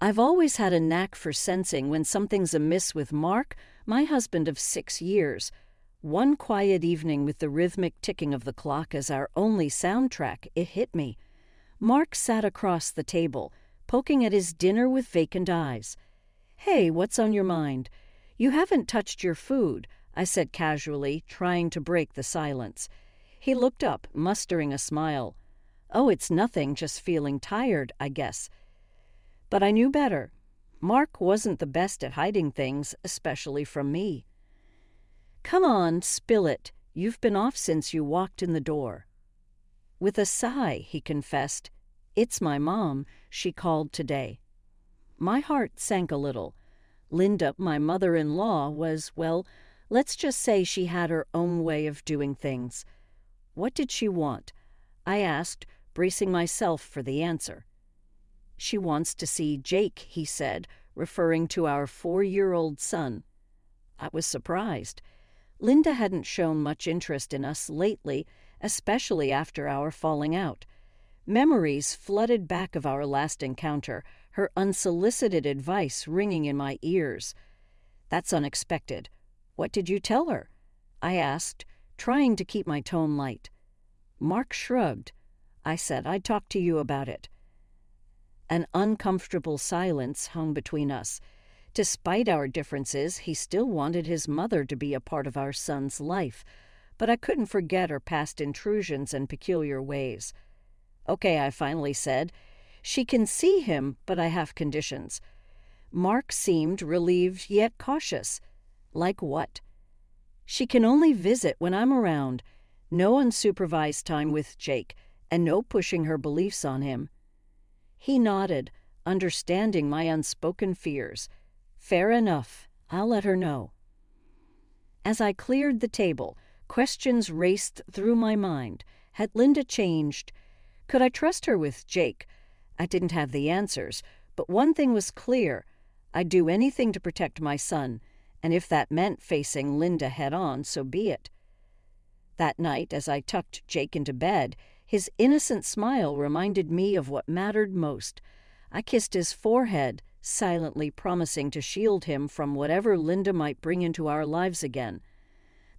I've always had a knack for sensing when something's amiss with Mark, my husband of 6 years. One quiet evening with the rhythmic ticking of the clock as our only soundtrack, it hit me. Mark sat across the table, poking at his dinner with vacant eyes. "Hey, what's on your mind? You haven't touched your food," I said casually, trying to break the silence. He looked up, mustering a smile. "Oh, it's nothing, just feeling tired, I guess." But I knew better. Mark wasn't the best at hiding things, especially from me. "Come on, spill it. You've been off since you walked in the door." With a sigh, he confessed, "It's my mom. She called today." My heart sank a little. Linda, my mother-in-law, was, well, let's just say she had her own way of doing things. What did she want? I asked, bracing myself for the answer. "She wants to see Jake," he said, referring to our 4-year-old son. I was surprised. Linda hadn't shown much interest in us lately, especially after our falling out. Memories flooded back of our last encounter, her unsolicited advice ringing in my ears. "That's unexpected. What did you tell her?" I asked, trying to keep my tone light. Mark shrugged. I said I'd talk to you about it. An uncomfortable silence hung between us. Despite our differences, he still wanted his mother to be a part of our son's life, but I couldn't forget her past intrusions and peculiar ways. "Okay," I finally said. "She can see him, but I have conditions." Mark seemed relieved yet cautious. "Like what?" "She can only visit when I'm around. No unsupervised time with Jake, and no pushing her beliefs on him." He nodded, understanding my unspoken fears. "Fair enough. I'll let her know." As I cleared the table, questions raced through my mind. Had Linda changed? Could I trust her with Jake? I didn't have the answers, but one thing was clear. I'd do anything to protect my son, and if that meant facing Linda head-on, so be it. That night, as I tucked Jake into bed, his innocent smile reminded me of what mattered most. I kissed his forehead, silently promising to shield him from whatever Linda might bring into our lives again.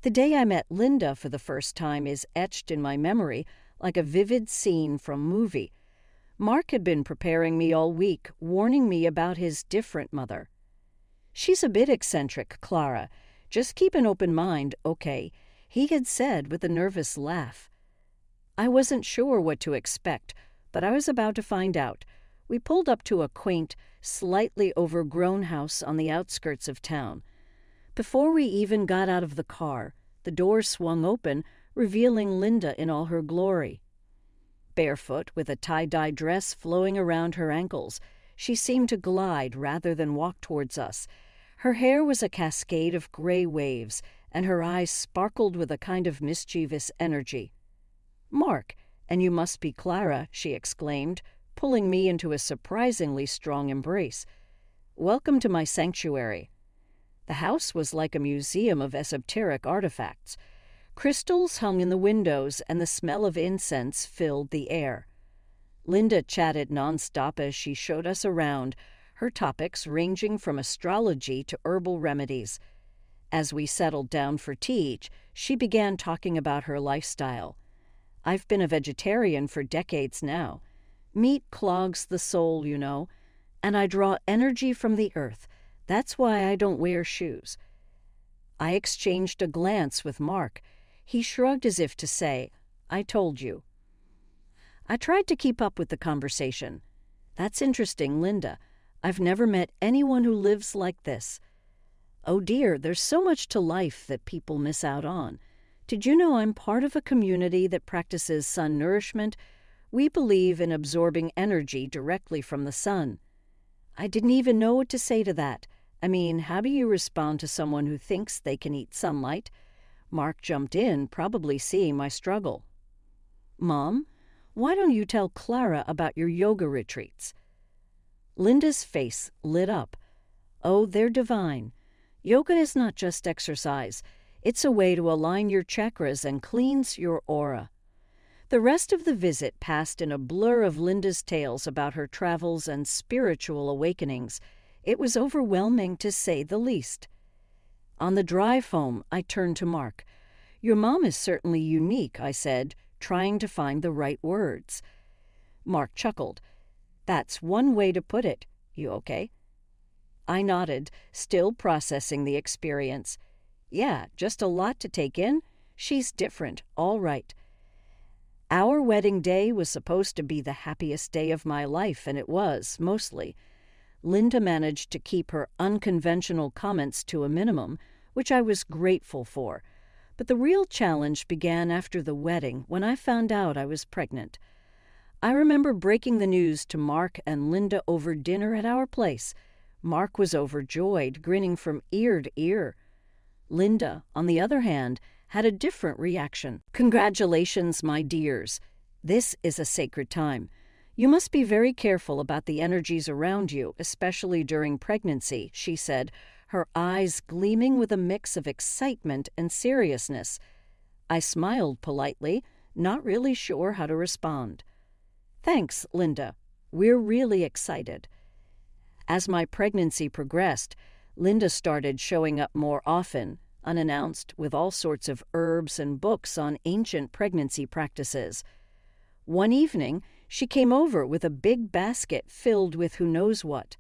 The day I met Linda for the first time is etched in my memory like a vivid scene from a movie. Mark had been preparing me all week, warning me about his different mother. "She's a bit eccentric, Clara. Just keep an open mind, okay?" he had said with a nervous laugh. I wasn't sure what to expect, but I was about to find out. We pulled up to a quaint, slightly overgrown house on the outskirts of town. Before we even got out of the car, the door swung open, revealing Linda in all her glory. Barefoot, with a tie-dye dress flowing around her ankles, she seemed to glide rather than walk towards us. Her hair was a cascade of gray waves, and her eyes sparkled with a kind of mischievous energy. "Mark, and you must be Clara," she exclaimed, pulling me into a surprisingly strong embrace. "Welcome to my sanctuary." The house was like a museum of esoteric artifacts. Crystals hung in the windows, and the smell of incense filled the air. Linda chatted nonstop as she showed us around, her topics ranging from astrology to herbal remedies. As we settled down for tea, she began talking about her lifestyle. "I've been a vegetarian for decades now. Meat clogs the soul, you know, and I draw energy from the earth. That's why I don't wear shoes." I exchanged a glance with Mark. He shrugged as if to say, "I told you." I tried to keep up with the conversation. "That's interesting, Linda. I've never met anyone who lives like this." "Oh dear, there's so much to life that people miss out on. Did you know I'm part of a community that practices sun nourishment? We believe in absorbing energy directly from the sun." I didn't even know what to say to that. I mean, how do you respond to someone who thinks they can eat sunlight? Mark jumped in, probably seeing my struggle. "Mom, why don't you tell Clara about your yoga retreats?" Linda's face lit up. "Oh, they're divine. Yoga is not just exercise. It's a way to align your chakras and cleanse your aura." The rest of the visit passed in a blur of Linda's tales about her travels and spiritual awakenings. It was overwhelming, to say the least. On the drive home, I turned to Mark. "Your mom is certainly unique," I said, trying to find the right words. Mark chuckled. "That's one way to put it. You okay?" I nodded, still processing the experience. "Yeah, just a lot to take in. She's different, all right." Our wedding day was supposed to be the happiest day of my life, and it was, mostly. Linda managed to keep her unconventional comments to a minimum, which I was grateful for. But the real challenge began after the wedding, when I found out I was pregnant. I remember breaking the news to Mark and Linda over dinner at our place. Mark was overjoyed, grinning from ear to ear. Linda, on the other hand, had a different reaction. "Congratulations, my dears. This is a sacred time. You must be very careful about the energies around you, especially during pregnancy," she said, her eyes gleaming with a mix of excitement and seriousness. I smiled politely, not really sure how to respond. "Thanks, Linda. We're really excited." As my pregnancy progressed, Linda started showing up more often, unannounced, with all sorts of herbs and books on ancient pregnancy practices. One evening, she came over with a big basket filled with who knows what.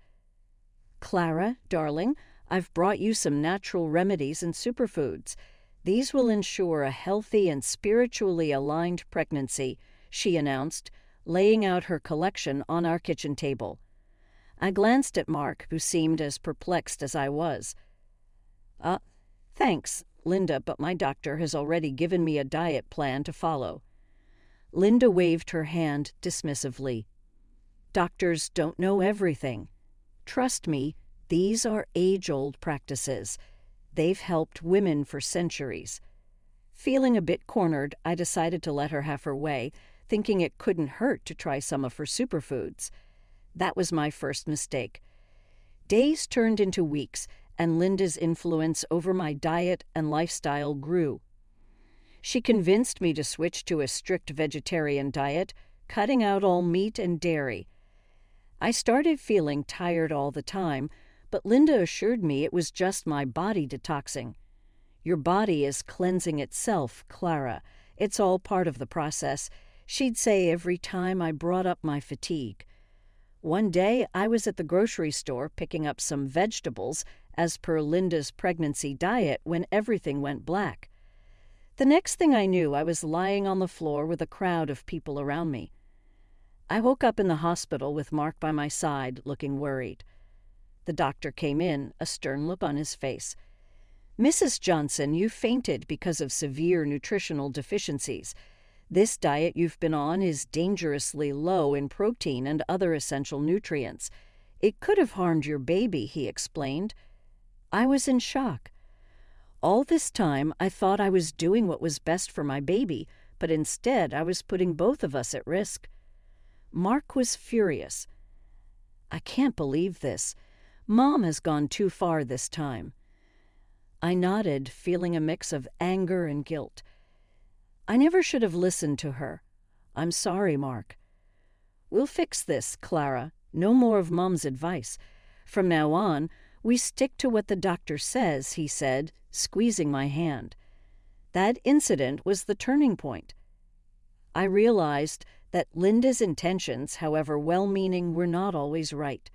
"Clara, darling, I've brought you some natural remedies and superfoods. These will ensure a healthy and spiritually aligned pregnancy," she announced, laying out her collection on our kitchen table. I glanced at Mark, who seemed as perplexed as I was. "Thanks, Linda, but my doctor has already given me a diet plan to follow." Linda waved her hand dismissively. "Doctors don't know everything. Trust me, these are age-old practices. They've helped women for centuries." Feeling a bit cornered, I decided to let her have her way, thinking it couldn't hurt to try some of her superfoods. That was my first mistake. Days turned into weeks, and Linda's influence over my diet and lifestyle grew. She convinced me to switch to a strict vegetarian diet, cutting out all meat and dairy. I started feeling tired all the time, but Linda assured me it was just my body detoxing. "Your body is cleansing itself, Clara. It's all part of the process," she'd say every time I brought up my fatigue. One day, I was at the grocery store picking up some vegetables as per Linda's pregnancy diet when everything went black. The next thing I knew, I was lying on the floor with a crowd of people around me. I woke up in the hospital with Mark by my side, looking worried. The doctor came in, a stern look on his face. "Mrs. Johnson, you fainted because of severe nutritional deficiencies. This diet you've been on is dangerously low in protein and other essential nutrients. It could have harmed your baby," he explained. I was in shock. All this time, I thought I was doing what was best for my baby, but instead I was putting both of us at risk. Mark was furious. "I can't believe this. Mom has gone too far this time." I nodded, feeling a mix of anger and guilt. "I never should have listened to her. I'm sorry, Mark." "We'll fix this, Clara. No more of Mom's advice. From now on, we stick to what the doctor says," he said, squeezing my hand. That incident was the turning point. I realized that Linda's intentions, however well-meaning, were not always right.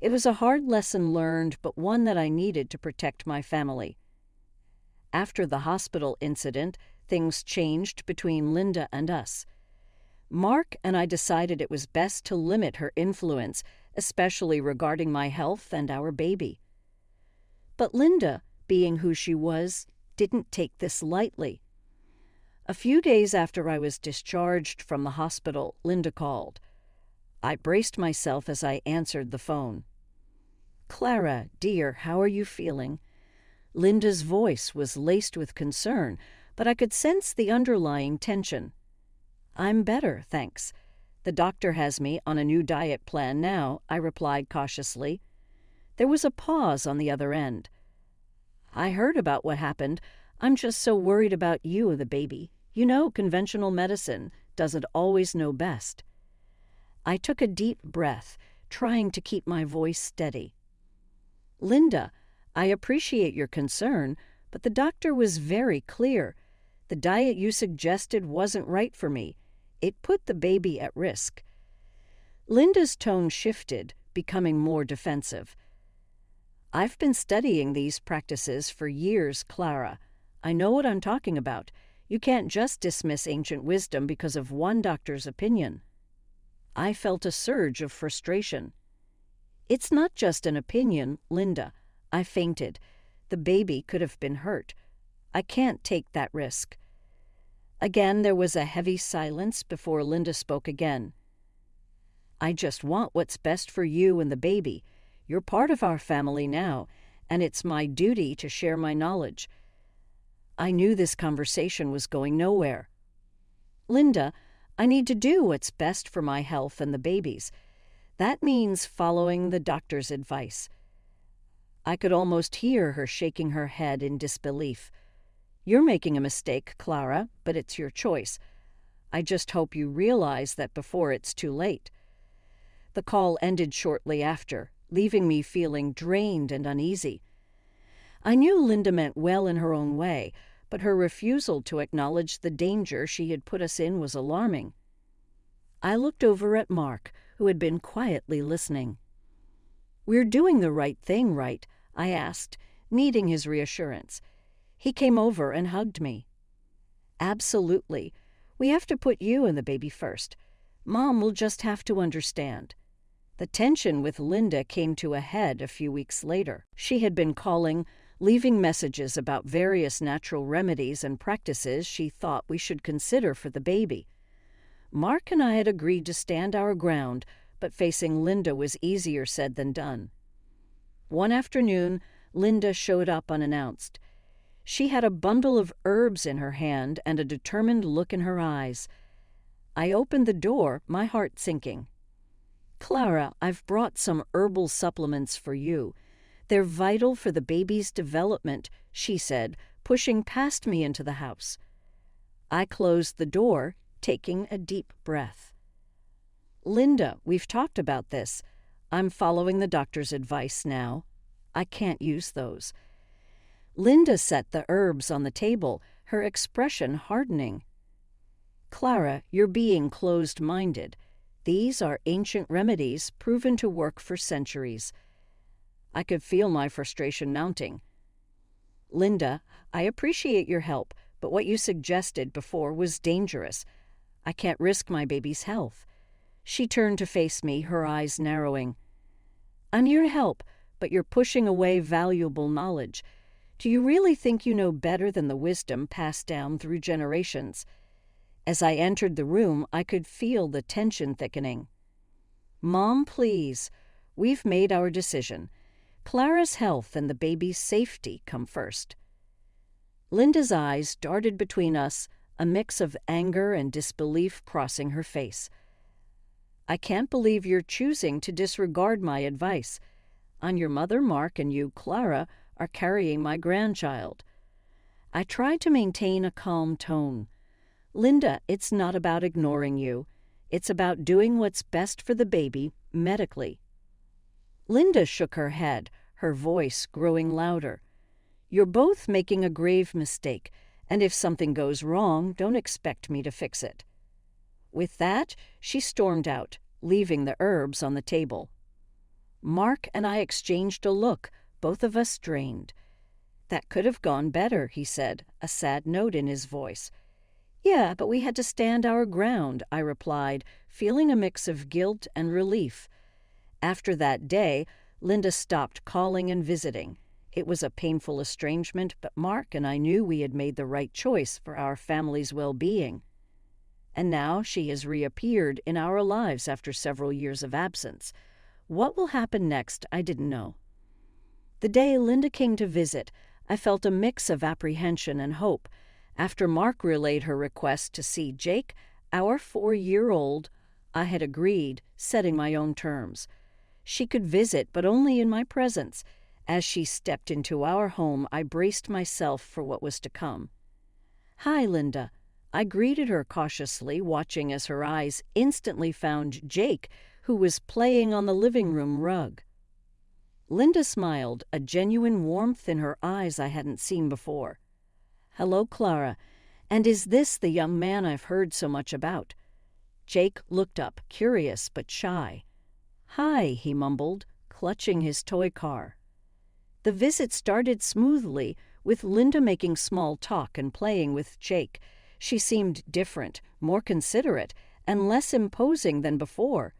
It was a hard lesson learned, but one that I needed to protect my family. After the hospital incident, things changed between Linda and us. Mark and I decided it was best to limit her influence, especially regarding my health and our baby. But Linda, being who she was, didn't take this lightly. A few days after I was discharged from the hospital, Linda called. I braced myself as I answered the phone. "Clara, dear, how are you feeling?" Linda's voice was laced with concern, but I could sense the underlying tension. "I'm better, thanks. The doctor has me on a new diet plan now," I replied cautiously. There was a pause on the other end. "I heard about what happened. I'm just so worried about you and the baby. You know, conventional medicine. doesn't always know best. I took a deep breath, trying to keep my voice steady. Linda, I appreciate your concern, but the doctor was very clear. The diet you suggested wasn't right for me. It put the baby at risk. Linda's tone shifted, becoming more defensive. I've been studying these practices for years, Clara. I know what I'm talking about. You can't just dismiss ancient wisdom because of one doctor's opinion. I felt a surge of frustration. It's not just an opinion, Linda. I fainted. The baby could have been hurt. I can't take that risk. Again, there was a heavy silence before Linda spoke again. I just want what's best for you and the baby. You're part of our family now, and it's my duty to share my knowledge. I knew this conversation was going nowhere. Linda, I need to do what's best for my health and the baby's. That means following the doctor's advice. I could almost hear her shaking her head in disbelief. You're making a mistake, Clara, but it's your choice. I just hope you realize that before it's too late. The call ended shortly after, leaving me feeling drained and uneasy. I knew Linda meant well in her own way, but her refusal to acknowledge the danger she had put us in was alarming. I looked over at Mark, who had been quietly listening. We're doing the right thing, right? I asked, needing his reassurance. He came over and hugged me. Absolutely. We have to put you and the baby first. Mom will just have to understand. The tension with Linda came to a head a few weeks later. She had been calling, leaving messages about various natural remedies and practices she thought we should consider for the baby. Mark and I had agreed to stand our ground, but facing Linda was easier said than done. One afternoon, Linda showed up unannounced. She had a bundle of herbs in her hand and a determined look in her eyes. I opened the door, my heart sinking. Clara, I've brought some herbal supplements for you. They're vital for the baby's development, she said, pushing past me into the house. I closed the door, taking a deep breath. Linda, we've talked about this. I'm following the doctor's advice now. I can't use those. Linda set the herbs on the table, her expression hardening. Clara, you're being closed-minded. These are ancient remedies proven to work for centuries. I could feel my frustration mounting. Linda, I appreciate your help, but what you suggested before was dangerous. I can't risk my baby's health. She turned to face me, her eyes narrowing. I'm here to help, but you're pushing away valuable knowledge. Do you really think you know better than the wisdom passed down through generations? As I entered the room, I could feel the tension thickening. Mom, please. We've made our decision. Clara's health and the baby's safety come first. Linda's eyes darted between us, a mix of anger and disbelief crossing her face. I can't believe you're choosing to disregard my advice. On your mother, Mark, and you, Clara, are carrying my grandchild. I tried to maintain a calm tone. Linda, it's not about ignoring you. It's about doing what's best for the baby, medically. Linda shook her head, her voice growing louder. You're both making a grave mistake, and if something goes wrong, don't expect me to fix it. With that, she stormed out, leaving the herbs on the table. Mark and I exchanged a look, both of us drained. That could have gone better, he said, a sad note in his voice. Yeah, but we had to stand our ground, I replied, feeling a mix of guilt and relief. After that day, Linda stopped calling and visiting. It was a painful estrangement, but Mark and I knew we had made the right choice for our family's well-being. And now she has reappeared in our lives after several years of absence. What will happen next, I didn't know. The day Linda came to visit, I felt a mix of apprehension and hope. After Mark relayed her request to see Jake, our 4-year-old, I had agreed, setting my own terms. She could visit, but only in my presence. As she stepped into our home, I braced myself for what was to come. Hi, Linda. I greeted her cautiously, watching as her eyes instantly found Jake, who was playing on the living room rug. Linda smiled, a genuine warmth in her eyes I hadn't seen before. "Hello, Clara. And is this the young man I've heard so much about?" Jake looked up, curious but shy. "Hi," he mumbled, clutching his toy car. The visit started smoothly, with Linda making small talk and playing with Jake. She seemed different, more considerate, and less imposing than before.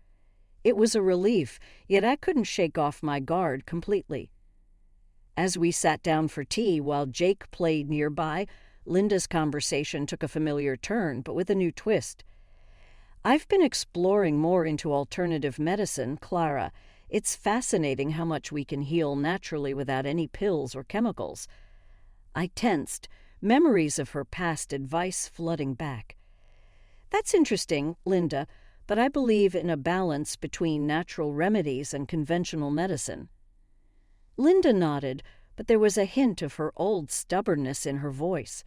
It was a relief, yet I couldn't shake off my guard completely. As we sat down for tea while Jake played nearby, Linda's conversation took a familiar turn, but with a new twist. "I've been exploring more into alternative medicine, Clara. It's fascinating how much we can heal naturally without any pills or chemicals." I tensed, memories of her past advice flooding back. "That's interesting, Linda, but I believe in a balance between natural remedies and conventional medicine." Linda nodded, but there was a hint of her old stubbornness in her voice.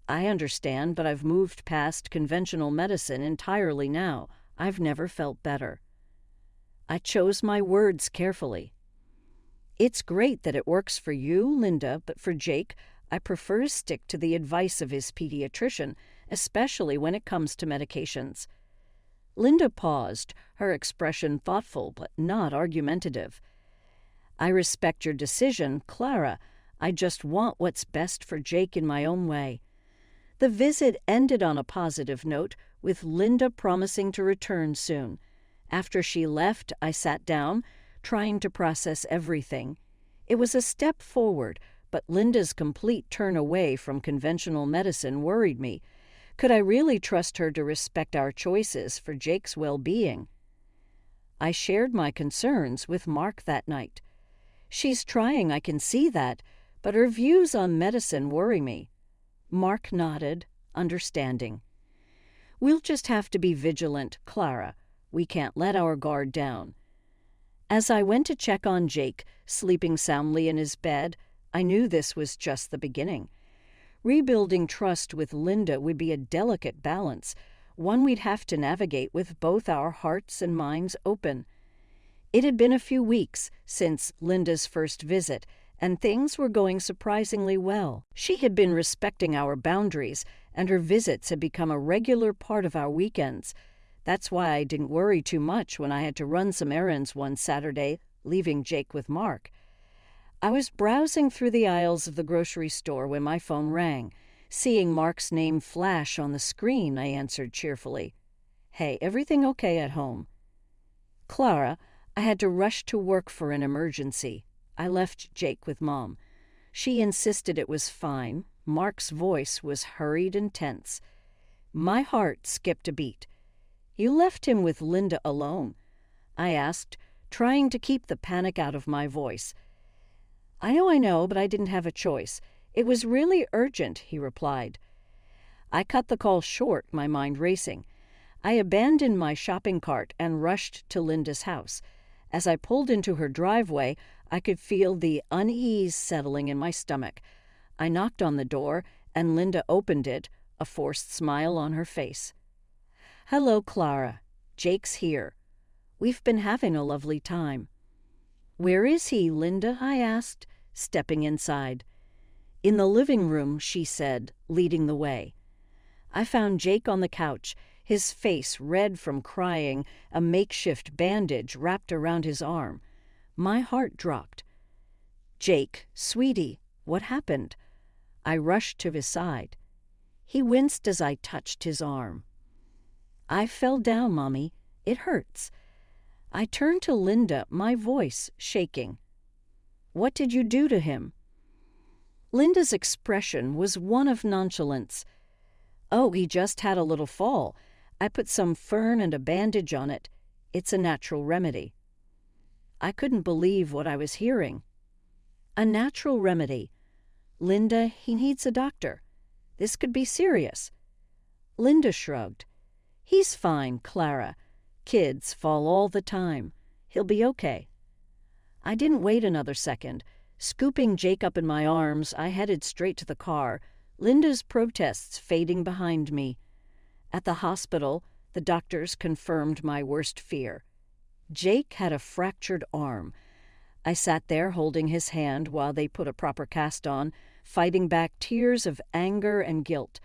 "I understand, but I've moved past conventional medicine entirely now. I've never felt better." I chose my words carefully. "It's great that it works for you, Linda, but for Jake, I prefer to stick to the advice of his pediatrician, especially when it comes to medications." Linda paused, her expression thoughtful but not argumentative. "I respect your decision, Clara. I just want what's best for Jake in my own way." The visit ended on a positive note, with Linda promising to return soon. After she left, I sat down, trying to process everything. It was a step forward, but Linda's complete turn away from conventional medicine worried me. Could I really trust her to respect our choices for Jake's well-being? I shared my concerns with Mark that night. "She's trying, I can see that, but her views on medicine worry me." Mark nodded, understanding. "We'll just have to be vigilant, Clara. We can't let our guard down." As I went to check on Jake, sleeping soundly in his bed, I knew this was just the beginning. Rebuilding trust with Linda would be a delicate balance, one we'd have to navigate with both our hearts and minds open. It had been a few weeks since Linda's first visit, and things were going surprisingly well. She had been respecting our boundaries, and her visits had become a regular part of our weekends. That's why I didn't worry too much when I had to run some errands one Saturday, leaving Jake with Mark. I was browsing through the aisles of the grocery store when my phone rang. Seeing Mark's name flash on the screen, I answered cheerfully. "Hey, everything okay at home?" "Clara, I had to rush to work for an emergency. I left Jake with Mom." She insisted it was fine. Mark's voice was hurried and tense. My heart skipped a beat. "You left him with Linda alone?" I asked, trying to keep the panic out of my voice. I know, but I didn't have a choice. It was really urgent," he replied. I cut the call short, my mind racing. I abandoned my shopping cart and rushed to Linda's house. As I pulled into her driveway, I could feel the unease settling in my stomach. I knocked on the door, and Linda opened it, a forced smile on her face. "Hello, Clara. Jake's here. We've been having a lovely time." "Where is he, Linda?" I asked, stepping inside. "In the living room," she said, leading the way. I found Jake on the couch, his face red from crying, a makeshift bandage wrapped around his arm. My heart dropped. "Jake, sweetie, what happened?" I rushed to his side. He winced as I touched his arm. "I fell down, Mommy. It hurts." I turned to Linda, my voice shaking. "What did you do to him?" Linda's expression was one of nonchalance. "Oh, he just had a little fall. I put some fern and a bandage on it. It's a natural remedy." I couldn't believe what I was hearing. A natural remedy. "Linda, he needs a doctor. This could be serious." Linda shrugged. "He's fine, Clara. Kids fall all the time. He'll be okay." I didn't wait another second. Scooping Jake up in my arms, I headed straight to the car. Linda's protests fading behind me. At the hospital, the doctors confirmed my worst fear. Jake had a fractured arm. I sat there holding his hand while they put a proper cast on, fighting back tears of anger and guilt.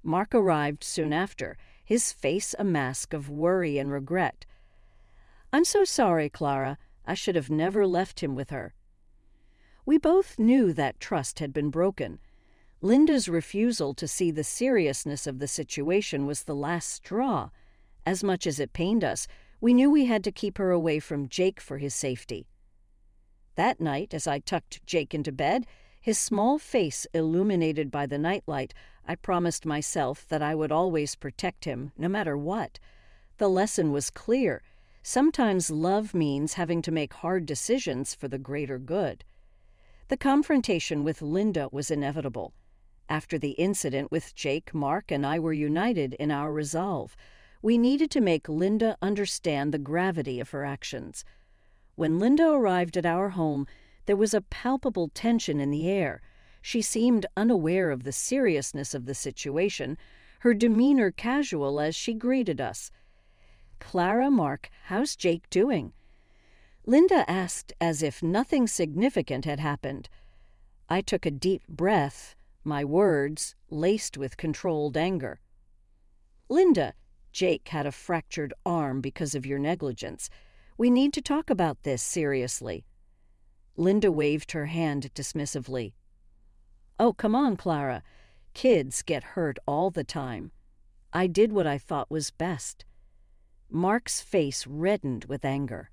Mark arrived soon after, his face a mask of worry and regret. "I'm so sorry, Clara. I should have never left him with her." We both knew that trust had been broken. Linda's refusal to see the seriousness of the situation was the last straw. As much as it pained us, we knew we had to keep her away from Jake for his safety. That night, as I tucked Jake into bed, his small face illuminated by the nightlight, I promised myself that I would always protect him, no matter what. The lesson was clear. Sometimes love means having to make hard decisions for the greater good. The confrontation with Linda was inevitable. After the incident with Jake, Mark and I were united in our resolve. We needed to make Linda understand the gravity of her actions. When Linda arrived at our home, there was a palpable tension in the air. She seemed unaware of the seriousness of the situation, her demeanor casual as she greeted us. "Clara, Mark, how's Jake doing?" Linda asked as if nothing significant had happened. I took a deep breath, my words laced with controlled anger. "Linda, Jake had a fractured arm because of your negligence. We need to talk about this seriously." Linda waved her hand dismissively. "Oh, come on, Clara. Kids get hurt all the time. I did what I thought was best." Mark's face reddened with anger.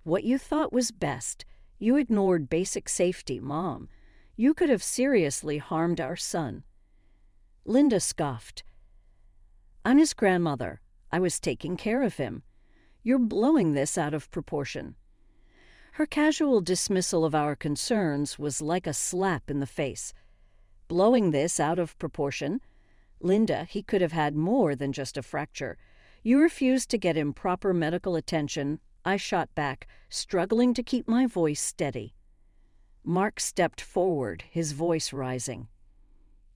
"What you thought was best? You ignored basic safety, Mom. You could have seriously harmed our son." Linda scoffed. "I'm his grandmother. I was taking care of him. You're blowing this out of proportion." Her casual dismissal of our concerns was like a slap in the face. "Blowing this out of proportion? Linda, he could have had more than just a fracture. You refused to get him proper medical attention," I shot back, struggling to keep my voice steady. Mark stepped forward, his voice rising.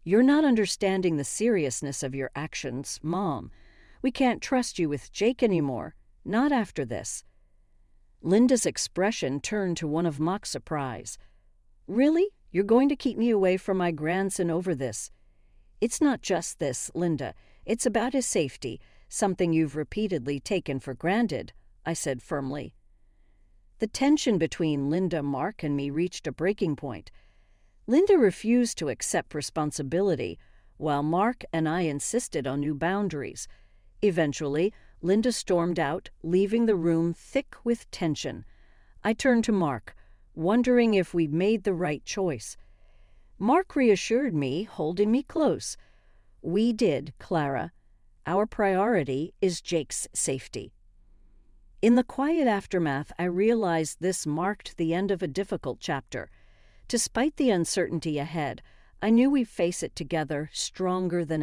"You're not understanding the seriousness of your actions, Mom. We can't trust you with Jake anymore, not after this." Linda's expression turned to one of mock surprise. "Really? You're going to keep me away from my grandson over this?" "It's not just this, Linda. It's about his safety, something you've repeatedly taken for granted," I said firmly. The tension between Linda, Mark, and me reached a breaking point. Linda refused to accept responsibility, while Mark and I insisted on new boundaries. Eventually, Linda stormed out, leaving the room thick with tension. I turned to Mark, wondering if we'd made the right choice. Mark reassured me, holding me close. "We did, Clara. Our priority is Jake's safety." In the quiet aftermath, I realized this marked the end of a difficult chapter. Despite the uncertainty ahead, I knew we'd face it together, stronger than